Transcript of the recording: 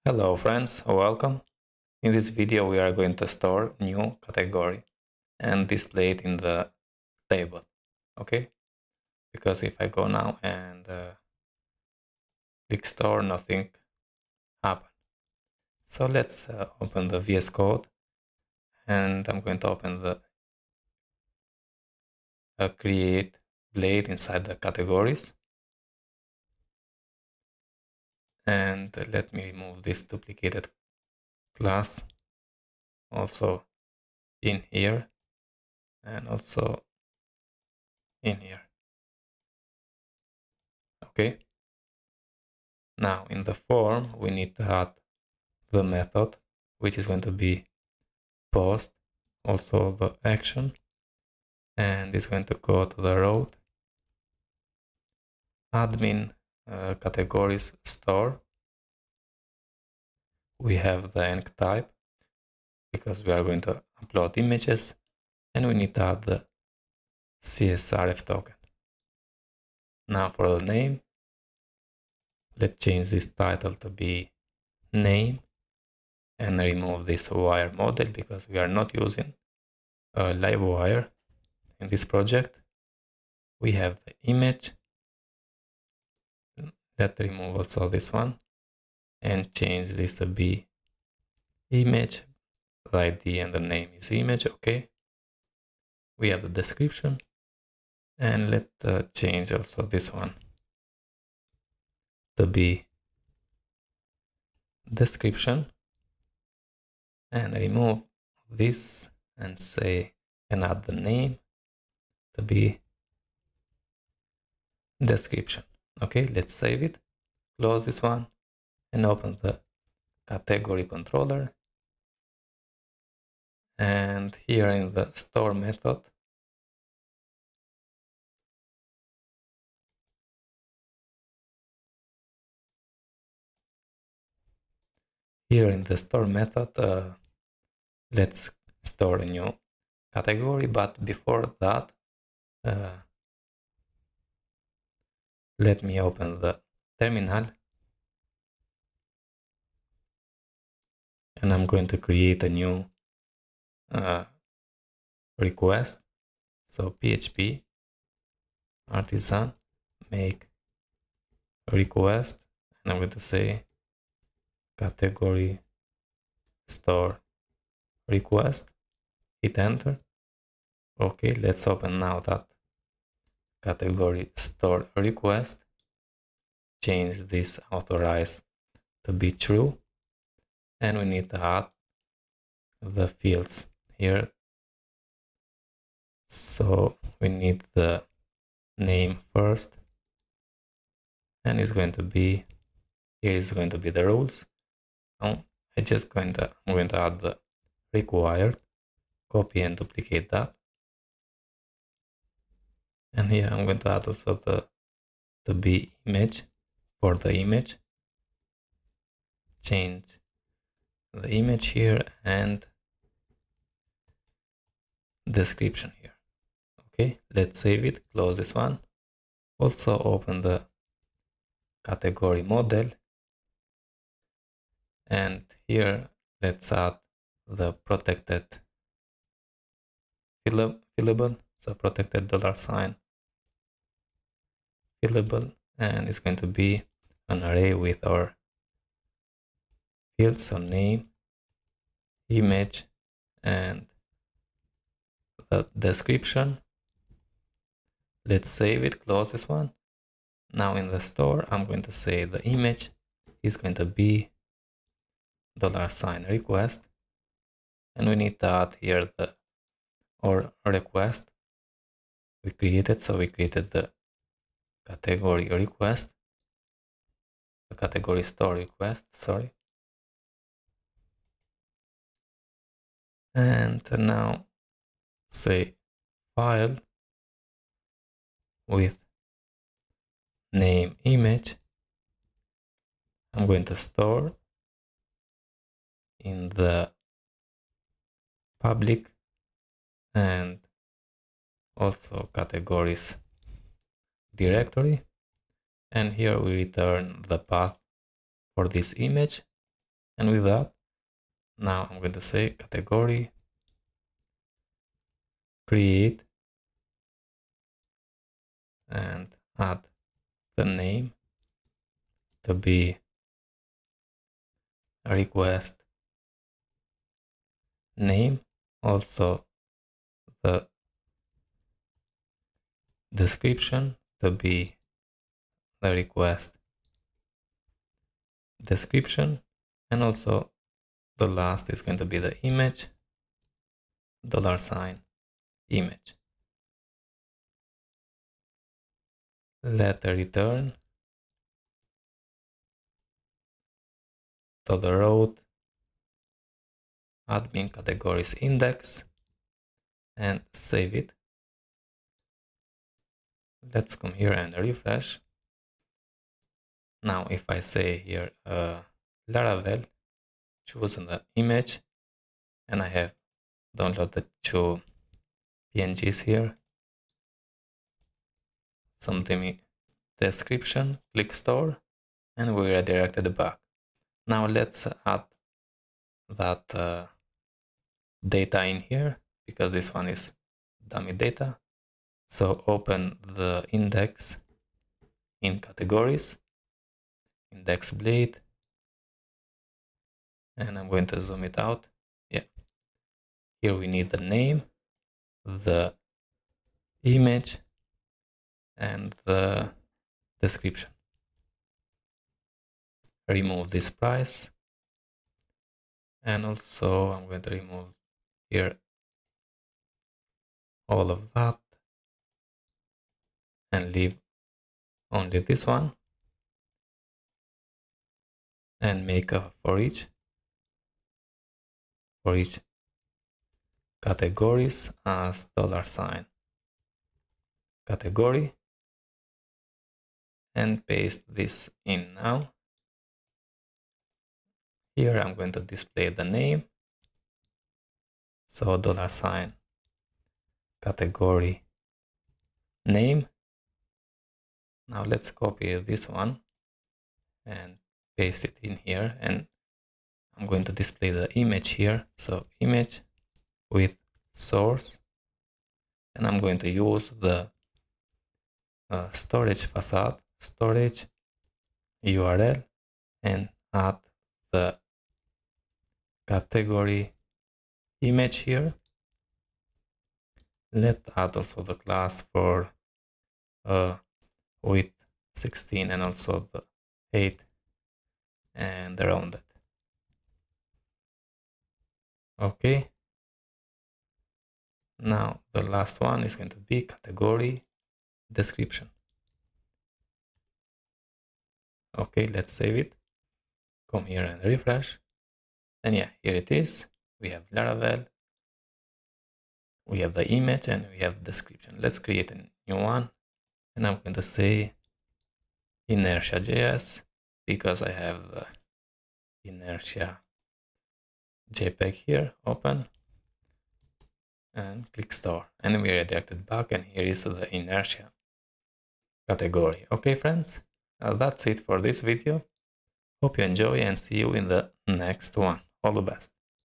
Hello friends, welcome. In this video we are going to store new category and display it in the table, okay? Because if I go now and click store, nothing happen. So let's open the VS Code and I'm going to open the create blade inside the categories. And let me remove this duplicated class also in here and also in here. Okay. Now in the form we need to add the method, which is going to be post, also the action, and it's going to go to the road admin categories store. We have the enc type because we are going to upload images, and we need to add the CSRF token. Now for the name, let's change this title to be name and remove this wire model because we are not using a live wire in this project. We have the image. Let's remove also this one and change this to be image. The ID and the name is image. Okay. We have the description, and let's change also this one to be description and remove this and say and add the name to be description. Okay, let's save it, close this one and open the category controller. And here in the store method, let's store a new category, but before that, let me open the terminal and I'm going to create a new request. So PHP artisan make request, and I'm going to say category store request, hit enter. Okay, let's open now that category store request, change this authorize to be true, and we need to add the fields here. So we need the name first, and it's going to be, here is going to be the rules. Now I'm going to add the required, copy and duplicate that, and here I'm going to add also the be image for the image, change the image here and description here. Okay, let's save it, close this one. Also open the category model, and here let's add the protected fillable, so protected $sign fillable, and it's going to be an array with our fields, so name, image, and the description. Let's save it, close this one. Now in the store, I'm going to say the image is going to be $sign request, and we need to add here the or request we created. So we created the category request, the category store request, sorry. And now say file with name image. I'm going to store in the public and also categories directory, and here we return the path for this image, And with that, now I'm going to say category create and add the name to be a request name, also the description to be the request description, and also the last is going to be the image $image. Let the return to the road admin categories index and save it. Let's come here and refresh. Now if I say here Laravel, choose the image, and I have downloaded 2 PNGs here, some description, click store, and we redirected back. Now let's add that data in here, because this one is dummy data. So open the index in categories, index blade, and I'm going to zoom it out. Yeah, here we need the name, the image, and the description. Remove this price, and also I'm going to remove here all of that and leave only this one, and make a for each categories as $sign category, and paste this in now. Here I'm going to display the name, so $sign category name. Now let's copy this one and paste it in here, and I'm going to display the image here, so image with source, and I'm going to use the storage facade, storage URL, and add the category image here. Let's add also the class for width 16 and also the height and the rounded. Okay. Now the last one is going to be category description. Okay, let's save it. Come here and refresh. And yeah, here it is. We have Laravel, we have the image, and we have the description. Let's create a new one. And I'm going to say inertia.js, because I have the inertia JPEG here, open, and click store. And we redirected back, and here is the inertia category. Okay, friends, that's it for this video. Hope you enjoy, and see you in the next one. All the best.